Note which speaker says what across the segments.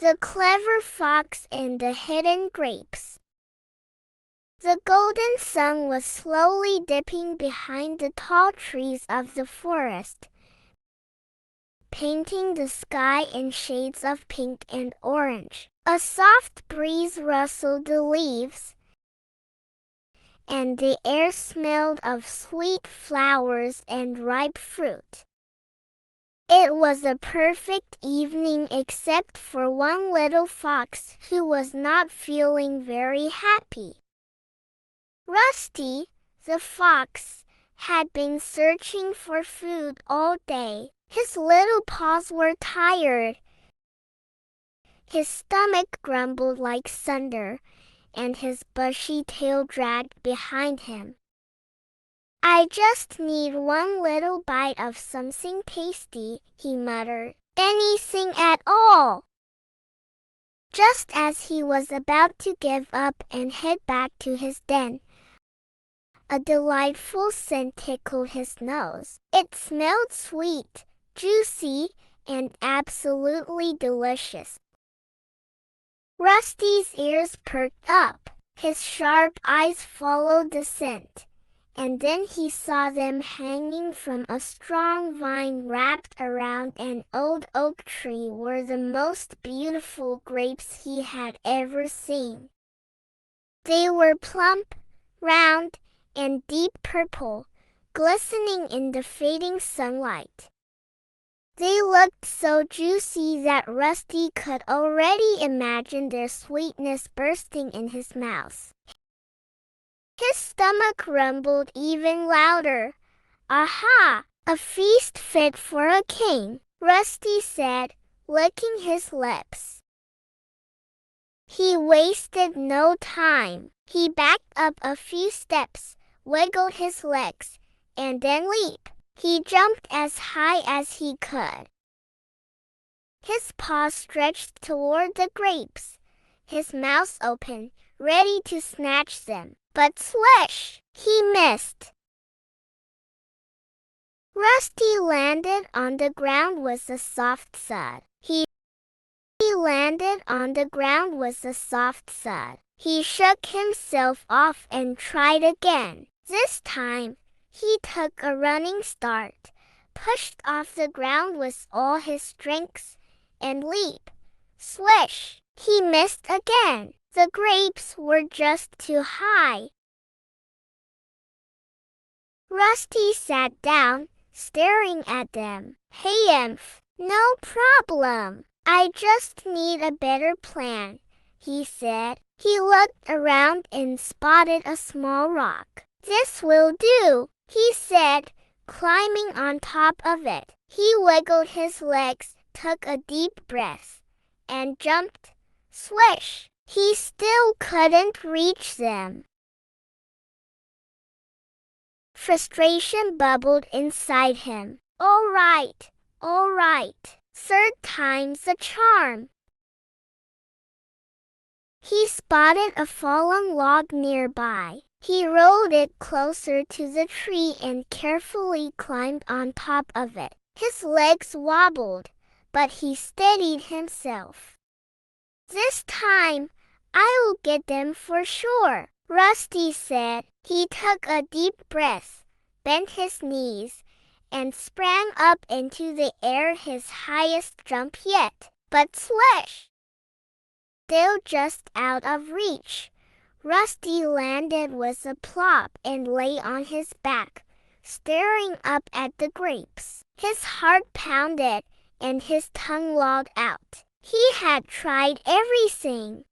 Speaker 1: The Clever Fox and the Hidden Grapes. The golden sun was slowly dipping behind the tall trees of the forest, painting the sky in shades of pink and orange. A soft breeze rustled the leaves, and the air smelled of sweet flowers and ripe fruit. It was a perfect evening except for one little fox who was not feeling very happy. Rusty, the fox, had been searching for food all day. His little paws were tired. His stomach grumbled like thunder, and his bushy tail dragged behind him. "I just need one little bite of something tasty," he muttered. "Anything at all." Just as he was about to give up and head back to his den, a delightful scent tickled his nose. It smelled sweet, juicy, and absolutely delicious. Rusty's ears perked up. His sharp eyes followed the scent, and then he saw them hanging from a strong vine wrapped around an old oak tree were the most beautiful grapes he had ever seen. They were plump, round, and deep purple, glistening in the fading sunlight. They looked so juicy that Rusty could already imagine their sweetness bursting in his mouth. His stomach rumbled even louder. "Aha! A feast fit for a king," Rusty said, licking his lips. He wasted no time. He backed up a few steps, wiggled his legs, and then leaped. He jumped as high as he could. His paws stretched toward the grapes, his mouth open, ready to snatch them. But swish! He missed. Rusty landed on the ground with a soft thud. He landed on the ground with a soft thud. He shook himself off and tried again. This time, he took a running start, pushed off the ground with all his strength, and leap. Swish! He missed again. The grapes were just too high. Rusty sat down, staring at them. "Hey, no problem. I just need a better plan," he said. He looked around and spotted a small rock. "This will do," he said, climbing on top of it. He wiggled his legs, took a deep breath, and jumped. Swish! He still couldn't reach them. Frustration bubbled inside him. All right. Third time's a charm." He spotted a fallen log nearby. He rolled it closer to the tree and carefully climbed on top of it. His legs wobbled, but he steadied himself. "This time, I'll get them for sure," Rusty said. He took a deep breath, bent his knees, and sprang up into the air, his highest jump yet. But swish! Still just out of reach. Rusty landed with a plop and lay on his back, staring up at the grapes. His heart pounded, and his tongue lolled out. He had tried everything.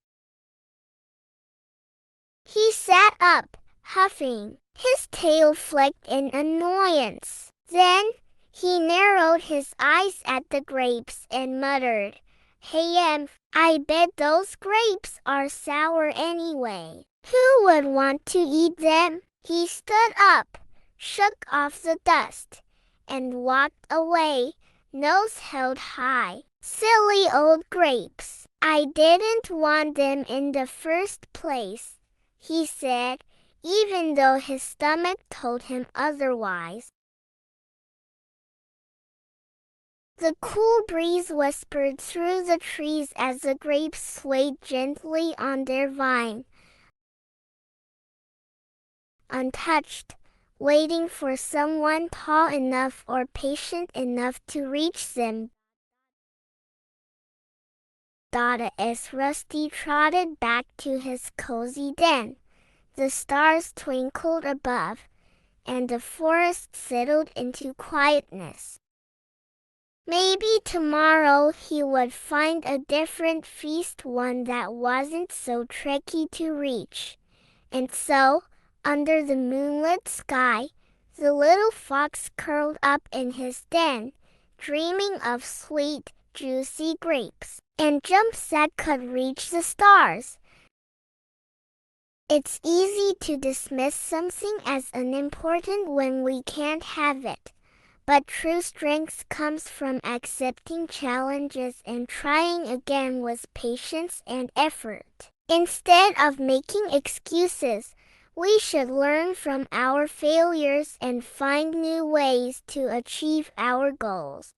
Speaker 1: He sat up, huffing. His tail flicked in annoyance. Then, he narrowed his eyes at the grapes and muttered, "Hey, I bet those grapes are sour anyway. Who would want to eat them?" He stood up, shook off the dust, and walked away, nose held high. "Silly old grapes. I didn't want them in the first place," he said, even though his stomach told him otherwise. The cool breeze whispered through the trees as the grapes swayed gently on their vine, untouched, waiting for someone tall enough or patient enough to reach them. As Rusty trotted back to his cozy den, the stars twinkled above, and the forest settled into quietness. Maybe tomorrow he would find a different feast, one that wasn't so tricky to reach. And so, under the moonlit sky, the little fox curled up in his den, dreaming of sweet, juicy grapes and jumps that could reach the stars. It's easy to dismiss something as unimportant when we can't have it. But true strength comes from accepting challenges and trying again with patience and effort. Instead of making excuses, we should learn from our failures and find new ways to achieve our goals.